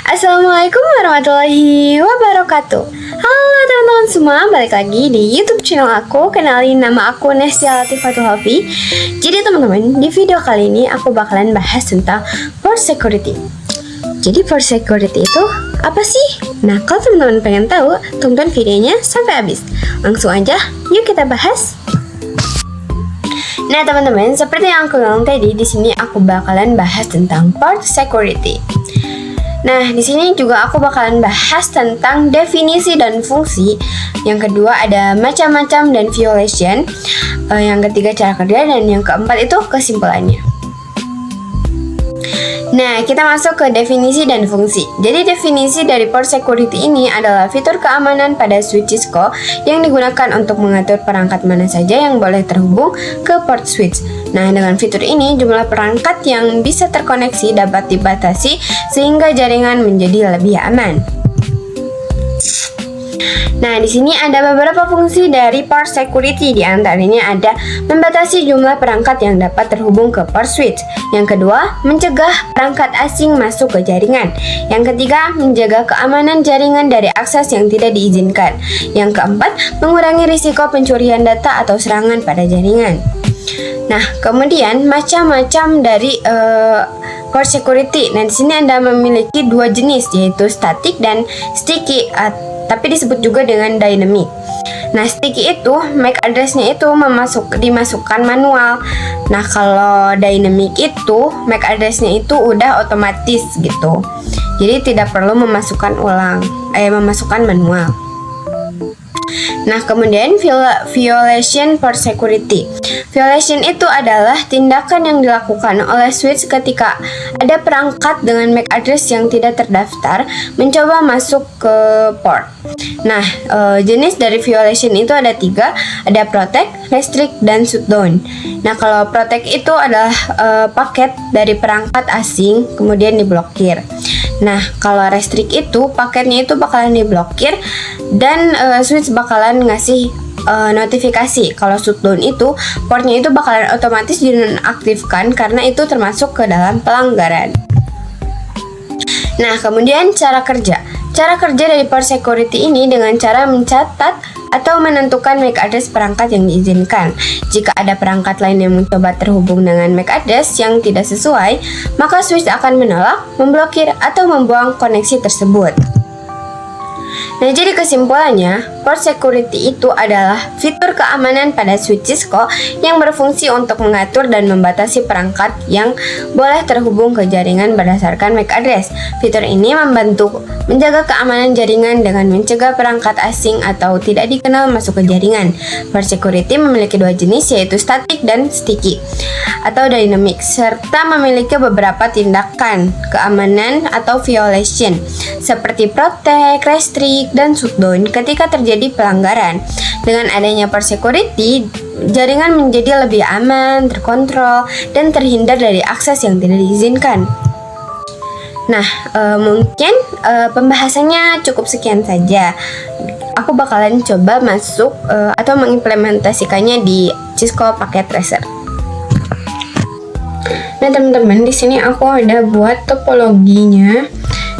Assalamualaikum warahmatullahi wabarakatuh. Halo teman-teman semua, balik lagi di YouTube channel aku. Kenalin, nama aku Nestia Latifatul Hafi. Jadi teman-teman, di video kali ini aku bakalan bahas tentang port security. Jadi port security itu apa sih? Nah, kalau teman-teman pengen tahu, tonton videonya sampai habis. Langsung aja, yuk kita bahas. Nah teman-teman, seperti yang aku bilang tadi, di sini aku bakalan bahas tentang port security. Nah, di sini juga aku bakalan bahas tentang definisi dan fungsi. Yang kedua ada macam-macam dan violation. Yang ketiga cara kerja, dan yang keempat itu kesimpulannya. Nah, kita masuk ke definisi dan fungsi. Jadi definisi dari port security ini adalah fitur keamanan pada switch Cisco yang digunakan untuk mengatur perangkat mana saja yang boleh terhubung ke port switch. Nah, dengan fitur ini jumlah perangkat yang bisa terkoneksi dapat dibatasi sehingga jaringan menjadi lebih aman. Nah, di sini ada beberapa fungsi dari port security. Di antaranya ada membatasi jumlah perangkat yang dapat terhubung ke port switch. Yang kedua, mencegah perangkat asing masuk ke jaringan. Yang ketiga, menjaga keamanan jaringan dari akses yang tidak diizinkan. Yang keempat, mengurangi risiko pencurian data atau serangan pada jaringan. Nah, kemudian macam-macam dari port security. Nah, di sini Anda memiliki dua jenis, yaitu static dan sticky, tapi disebut juga dengan dynamic. Nah, sticky itu MAC address-nya itu dimasukkan manual. Nah, kalau dynamic itu MAC address-nya itu udah otomatis gitu. Jadi tidak perlu memasukkan manual. Nah, kemudian violation port security. Violation itu adalah tindakan yang dilakukan oleh switch ketika ada perangkat dengan MAC address yang tidak terdaftar mencoba masuk ke port. Nah, jenis dari violation itu ada 3, ada protect, restrict, dan shutdown. Nah, kalau protect itu adalah paket dari perangkat asing kemudian diblokir. Nah, kalau restrict itu paketnya itu bakalan diblokir dan switch bakalan ngasih notifikasi. Kalau shutdown itu portnya itu bakalan otomatis dinonaktifkan karena itu termasuk ke dalam pelanggaran. Nah, kemudian cara kerja. Cara kerja dari port security ini dengan cara mencatat atau menentukan MAC address perangkat yang diizinkan. Jika ada perangkat lain yang mencoba terhubung dengan MAC address yang tidak sesuai, maka switch akan menolak, memblokir, atau membuang koneksi tersebut. Nah, jadi kesimpulannya, port security itu adalah fitur keamanan pada switch Cisco yang berfungsi untuk mengatur dan membatasi perangkat yang boleh terhubung ke jaringan berdasarkan MAC address. Fitur ini membantu menjaga keamanan jaringan dengan mencegah perangkat asing atau tidak dikenal masuk ke jaringan. Port security memiliki dua jenis, yaitu static dan sticky atau dynamic, serta memiliki beberapa tindakan keamanan atau violation seperti protect, restrict, dan shutdown ketika terjadi pelanggaran. Dengan adanya port security, jaringan menjadi lebih aman, terkontrol, dan terhindar dari akses yang tidak diizinkan. Nah, mungkin pembahasannya cukup sekian saja. Aku bakalan coba masuk atau mengimplementasikannya di Cisco Packet Tracer. Nah, teman-teman, di sini aku ada buat topologinya.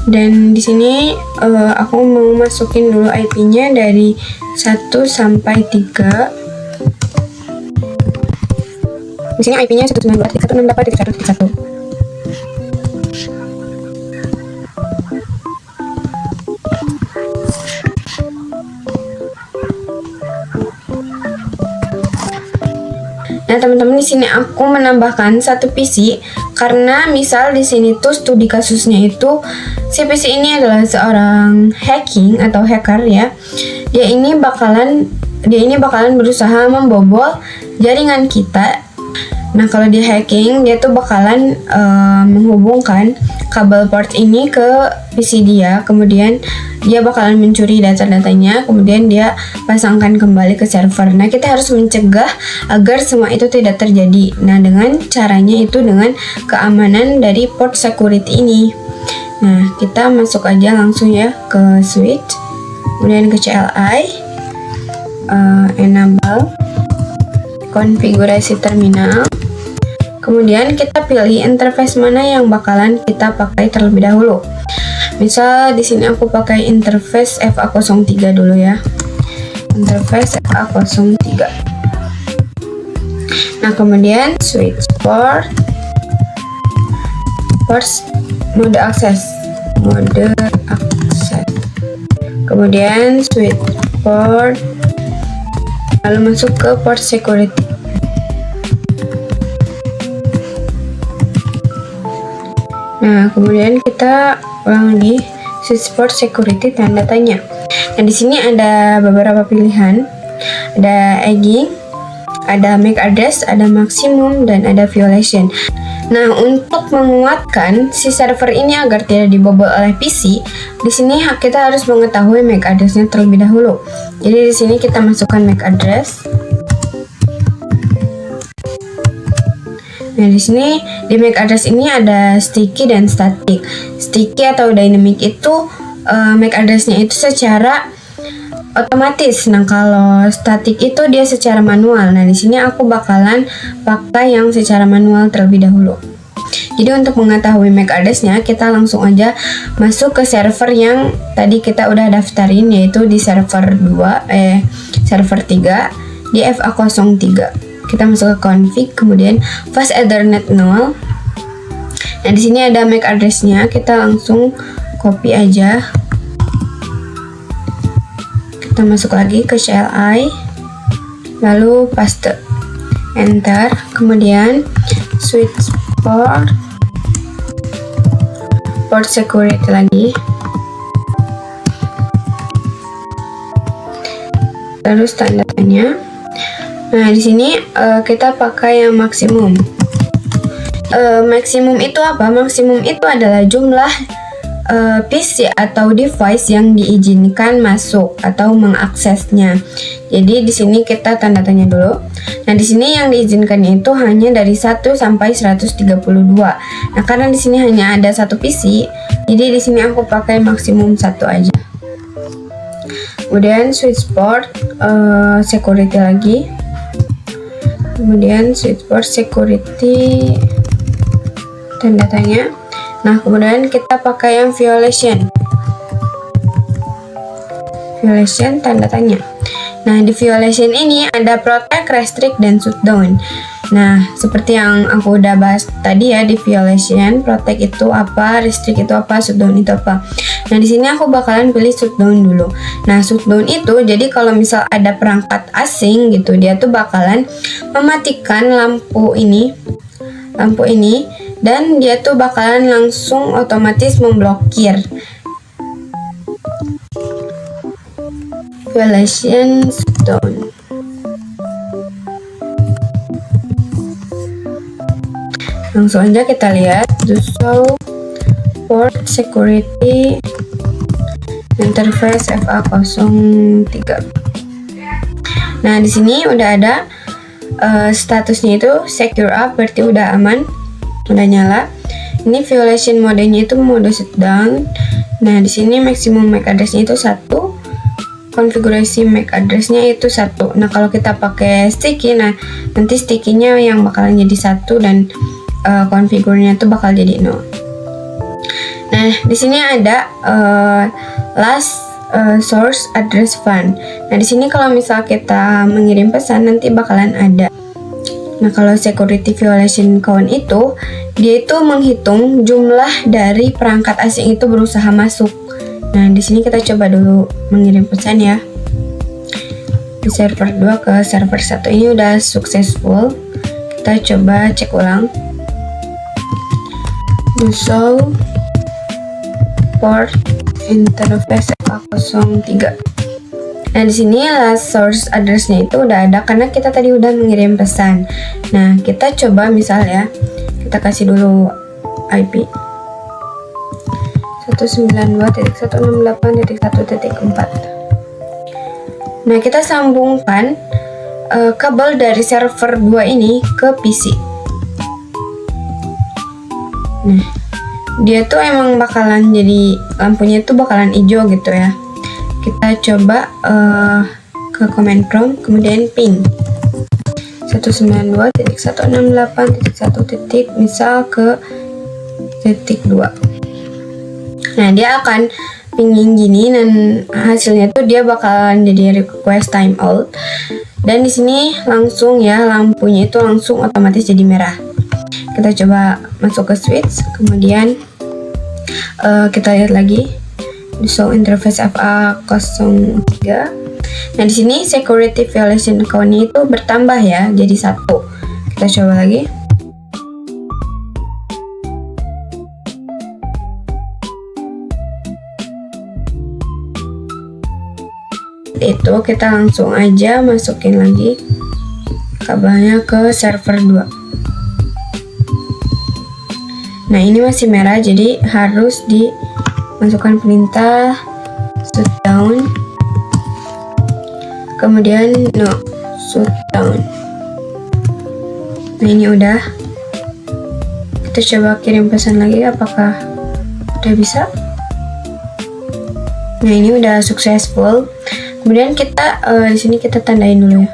Dan di sini aku mau masukin dulu IP-nya dari 1 sampai 3. Di sini IP-nya 192.168.1.1. Nah, teman-teman, di sini aku menambahkan satu PC karena misal di sini tuh studi kasusnya itu si PC ini adalah seorang hacking atau hacker ya. Dia ini bakalan berusaha membobol jaringan kita. Nah, kalau dia hacking, dia tuh bakalan menghubungkan kabel port ini ke PC dia, kemudian dia bakalan mencuri data-datanya, kemudian dia pasangkan kembali ke server. Nah, kita harus mencegah agar semua itu tidak terjadi. Nah, dengan caranya itu dengan keamanan dari port security ini. Nah, kita masuk aja langsung ya ke switch, kemudian ke CLI, enable, konfigurasi terminal. Kemudian kita pilih interface mana yang bakalan kita pakai terlebih dahulu. Misal di sini aku pakai interface FA03 dulu ya. Interface FA03. Nah, kemudian switch port mode akses. Kemudian switch port, lalu masuk ke port security. Nah, kemudian kita ulang lagi switch port security tanda tanya. Nah, di sini ada beberapa pilihan. Ada egging, ada MAC address, ada maksimum, dan ada violation. Nah, untuk menguatkan si server ini agar tidak dibobol oleh PC, di sini kita harus mengetahui MAC address-nya terlebih dahulu. Jadi di sini kita masukkan MAC address. Nah, di sini di MAC address ini ada sticky dan static. Sticky atau dynamic itu MAC address-nya itu secara otomatis. Nah, kalau static itu dia secara manual. Nah, di sini aku bakalan pakai yang secara manual terlebih dahulu. Jadi untuk mengetahui MAC address-nya, kita langsung aja masuk ke server yang tadi kita udah daftarin, yaitu di server 3 di FA03. Kita masuk ke config, kemudian fast ethernet 0. Nah, di sini ada MAC address-nya, kita langsung copy aja. Kita masuk lagi ke CLI, lalu paste, enter, kemudian switch port security lagi, terus tanda tanya. Nah, di sini kita pakai yang maksimum. Maksimum itu apa? Maksimum itu adalah jumlah PC atau device yang diizinkan masuk atau mengaksesnya. Jadi di sini kita tanda tanya dulu. Nah, di sini yang diizinkan itu hanya dari 1 sampai 132. Nah, karena di sini hanya ada satu PC, jadi di sini aku pakai maksimum 1 aja. Kemudian switch port security lagi. Kemudian switch port security tanda tanya. Nah, kemudian kita pakai yang violation tanda tanya. Nah, di violation ini ada protect, restrict, dan shutdown. Nah, seperti yang aku udah bahas tadi ya, di violation, protect itu apa, restrict itu apa, shutdown itu apa. Nah, di sini aku bakalan pilih shutdown dulu. Nah, shutdown itu jadi kalau misal ada perangkat asing gitu, dia tuh bakalan mematikan lampu ini, dan dia tuh bakalan langsung otomatis memblokir. Violation shutdown. Langsung aja kita lihat do show port security interface FA03. Nah, di sini udah ada statusnya itu secure up, berarti udah aman, udah nyala. Ini violation modenya itu mode shutdown. Nah, di sini maksimum MAC address-nya itu 1. Konfigurasi MAC address-nya itu 1. Nah, kalau kita pakai sticky, nah nanti sticky-nya yang bakalan jadi 1 dan konfigurnya itu bakal jadi 0. Nah, di sini ada last source address fund. Nah, di sini kalau misal kita mengirim pesan nanti bakalan ada. Nah, kalau security violation count itu dia itu menghitung jumlah dari perangkat asing itu berusaha masuk. Nah, di sini kita coba dulu mengirim pesan ya. Di server 2 ke server 1 ini udah successful. Kita coba cek ulang. Do show port interface FA03. Nah, di sini last source address-nya itu udah ada karena kita tadi udah mengirim pesan. Nah, kita coba misal ya, kita kasih dulu IP 192.168.1.4. Nah, kita sambungkan kabel dari server 2 ini ke PC. Nah, dia tuh emang bakalan jadi lampunya tuh bakalan hijau gitu ya. Kita coba ke command prompt, kemudian ping 192.168.1. misal ke titik 2. Nah, dia akan pingin gini dan hasilnya tuh dia bakalan jadi request timeout. Dan di sini langsung ya lampunya itu langsung otomatis jadi merah. Kita coba masuk ke switch, kemudian kita lihat lagi di show interface FA03. Nah, di sini security violation count-nya itu bertambah ya, jadi 1. Kita coba lagi. Itu kita langsung aja masukin lagi kabelnya ke server 2. Nah, ini masih merah, jadi harus dimasukkan perintah shutdown, kemudian no shutdown. Nah, ini udah. Kita coba kirim pesan lagi, apakah udah bisa? Nah, ini udah successful. Kemudian kita di sini kita tandain dulu ya.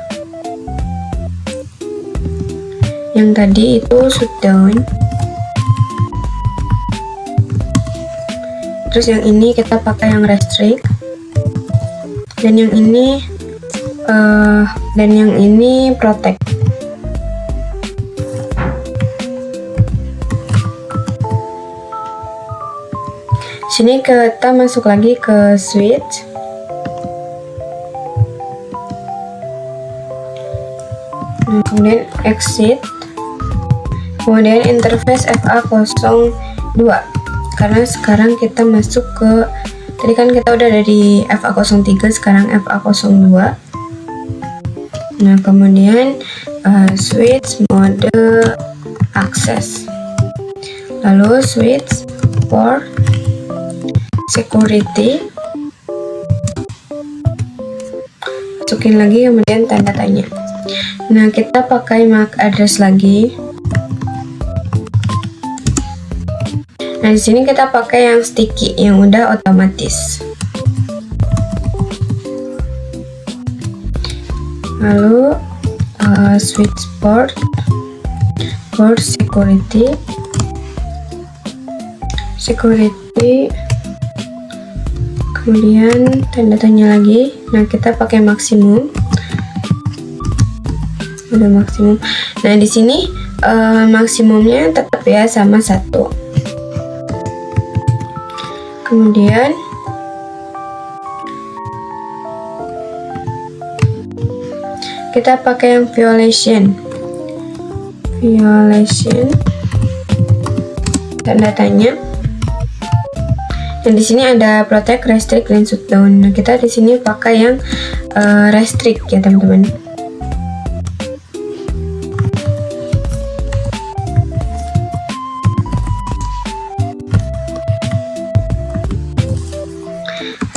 Yang tadi itu shutdown. Terus yang ini kita pakai yang restrict. Dan yang ini protect. Sini kita masuk lagi ke switch. Kemudian exit, kemudian interface FA02, karena sekarang kita masuk ke, tadi kan kita udah ada di FA03, sekarang FA02. Nah, kemudian switch mode access, lalu switch port security, masukin lagi, kemudian tanda tanya. Nah, kita pakai MAC address lagi. Nah, di sini kita pakai yang sticky yang udah otomatis. Lalu switch port security, kemudian tanda tanya lagi. Nah, kita pakai maksimum. Udah maksimum. Nah, di sini maksimumnya tetap ya sama 1. Kemudian kita pakai yang violation, tanda tanya. Dan di sini ada protect, restrict, dan shutdown. Nah, kita di sini pakai yang restrict ya, teman-teman.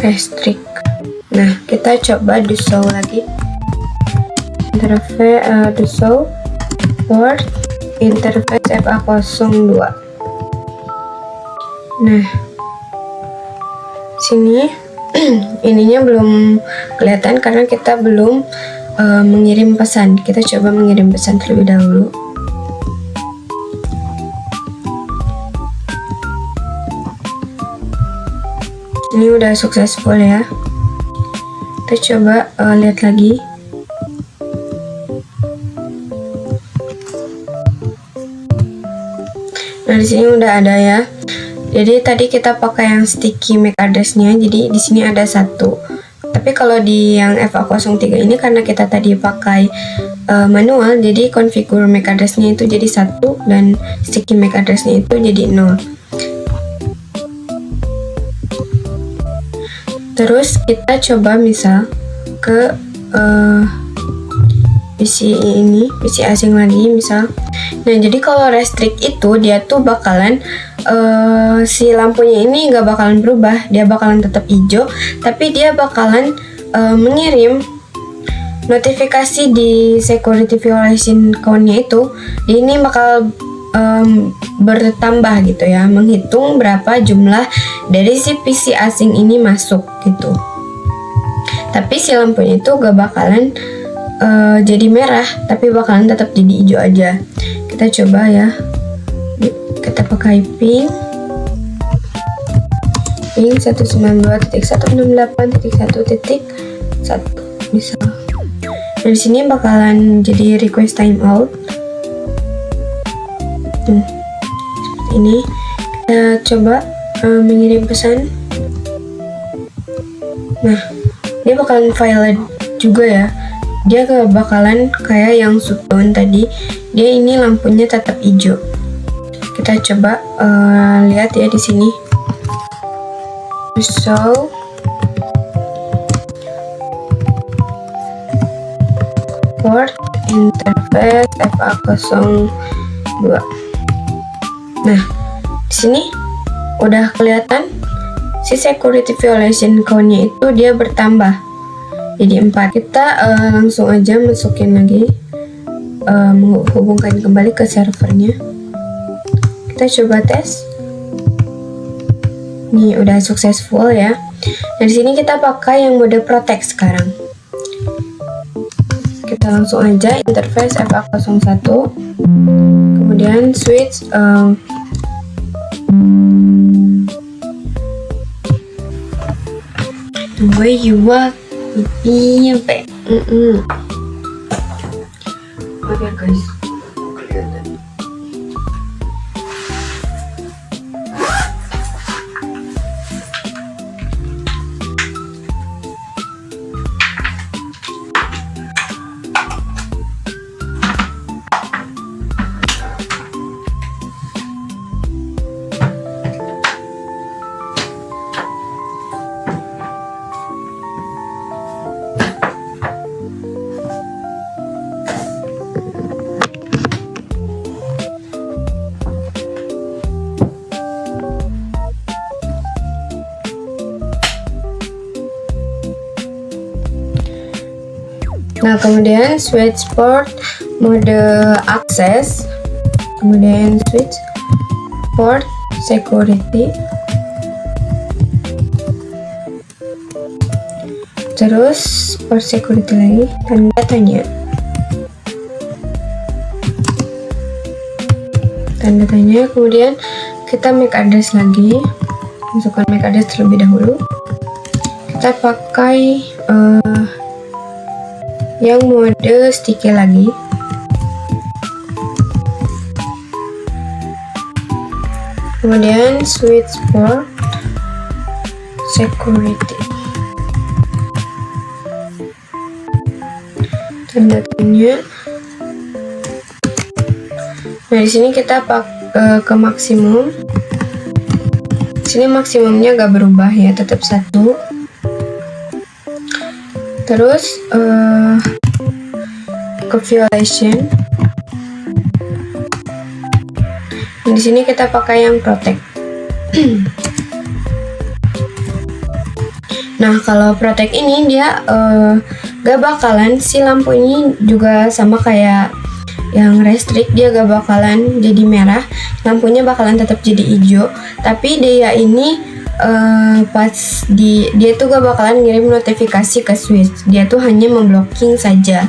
Restrict. Nah, kita coba do show lagi. Interface do show port interface FA02. Nah, sini ininya belum kelihatan karena kita belum mengirim pesan. Kita coba mengirim pesan terlebih dahulu. Ini udah successful ya. Kita coba lihat lagi. Nah, di sini udah ada ya. Jadi tadi kita pakai yang sticky MAC address-nya. Jadi di sini ada 1. Tapi kalau di yang FA03 ini karena kita tadi pakai manual, jadi configure MAC address-nya itu jadi 1 dan sticky MAC address-nya itu jadi 0. Terus kita coba misal ke PC ini, PC asing lagi misal. Nah, jadi kalau restrict itu dia tuh bakalan si lampunya ini nggak bakalan berubah, dia bakalan tetap hijau, tapi dia bakalan mengirim notifikasi di security violation count-nya itu. Ini bakal bertambah gitu ya, menghitung berapa jumlah dari si PC asing ini masuk gitu. Tapi si lampunya itu gak bakalan jadi merah, tapi bakalan tetap jadi hijau aja. Kita coba ya, kita pakai pink, ping 192.168.1.1 misal. Nah, di sini bakalan jadi request timeout. Seperti ini. Kita coba mengirim pesan. Nah, dia bakalan valid juga ya. Dia gak bakalan kayak yang shutdown tadi. Dia ini lampunya tetap hijau. Kita coba lihat ya di sini. So port interface FA02. Nah, di sini udah kelihatan si security violation count-nya itu dia bertambah jadi 4. Kita langsung aja masukin lagi, menghubungkan kembali ke servernya. Kita coba tes. Nih udah successful ya. Nah, di sini kita pakai yang mode protect sekarang. Kita langsung aja interface FA01, kemudian switch the way you walk nyampe. Oke guys, kelihatan. Nah, kemudian switch port mode akses, kemudian switch port security, terus port security lagi, tanda tanya, kemudian kita MAC address lagi, masukkan MAC address terlebih dahulu. Kita pakai yang mode sticky lagi. Kemudian switch port security, tanda tanya. Nah, di sini kita ke maksimum. Di sini maksimumnya gak berubah ya, tetap 1. Terus ke violation. Di sini kita pakai yang protect. Nah, kalau protect ini dia gak bakalan, si lampu ini juga sama kayak yang restrict, dia gak bakalan jadi merah, lampunya bakalan tetap jadi hijau. Tapi dia ini dia tuh gak bakalan ngirim notifikasi ke switch, dia tuh hanya memblocking saja.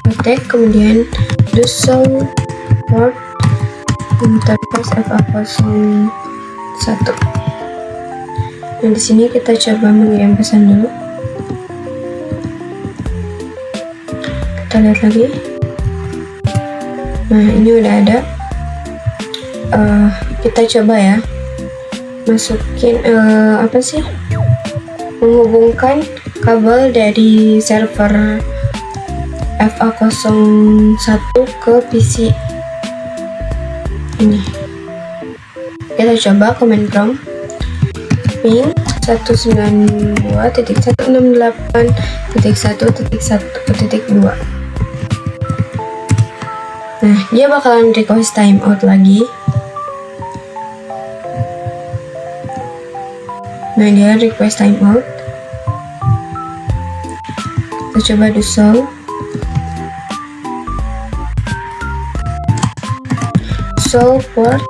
Protect, kemudian do so port interface FA01. Nah, di sini kita coba mengirim pesan dulu. Kita lihat lagi. Nah, ini udah ada. Kita coba ya masukin menghubungkan kabel dari server FA01 ke PC ini. Kita coba command prompt ping 192.168.1.1.2. Nah, dia bakalan request timeout lagi. Nah, dia request timeout. Kita coba do so. So port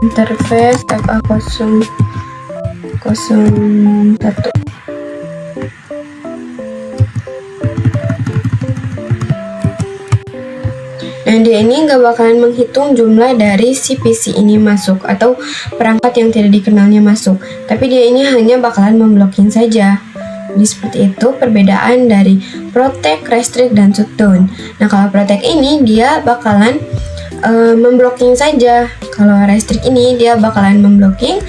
interface FA01. Nah, dia ini nggak bakalan menghitung jumlah dari si PC ini masuk atau perangkat yang tidak dikenalnya masuk, tapi dia ini hanya bakalan memblokir saja. Jadi seperti itu perbedaan dari protect, restrict, dan shutdown. Nah, kalau protect ini dia bakalan memblocking saja. Kalau restrict ini dia bakalan memblocking,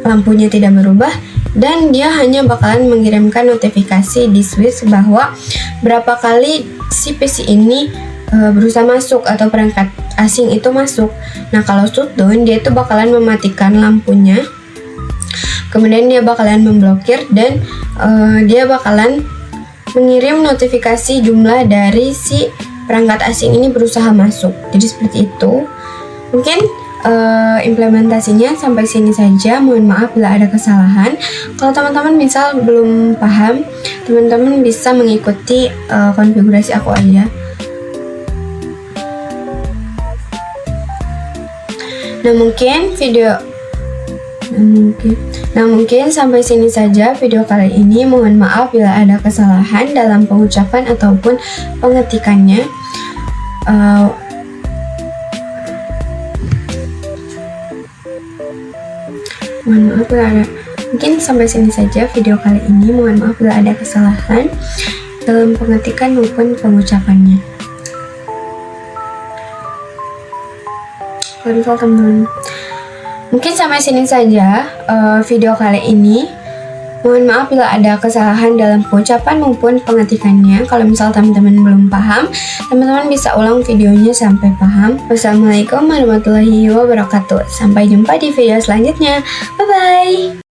lampunya tidak berubah, dan dia hanya bakalan mengirimkan notifikasi di switch bahwa berapa kali si PC ini berusaha masuk atau perangkat asing itu masuk. Nah, kalau shutdown dia itu bakalan mematikan lampunya, kemudian dia bakalan memblokir, dan dia bakalan mengirim notifikasi jumlah dari si perangkat asing ini berusaha masuk. Jadi seperti itu. Mungkin implementasinya sampai sini saja. Mohon maaf bila ada kesalahan. Kalau teman-teman misal belum paham, teman-teman bisa mengikuti konfigurasi aku aja. Nah, mungkin sampai sini saja video kali ini. Mohon maaf bila ada kesalahan dalam pengucapan ataupun pengetikannya. Mohon maaf bila ada. Mungkin sampai sini saja video kali ini. Mohon maaf bila ada kesalahan dalam pengetikan maupun pengucapannya. Kalau misal teman-teman, mungkin sampai sini saja video kali ini. Mohon maaf bila ada kesalahan dalam pengucapan maupun pengetikannya. Kalau misal teman-teman belum paham, teman-teman bisa ulang videonya sampai paham. Wassalamualaikum warahmatullahi wabarakatuh. Sampai jumpa di video selanjutnya. Bye-bye.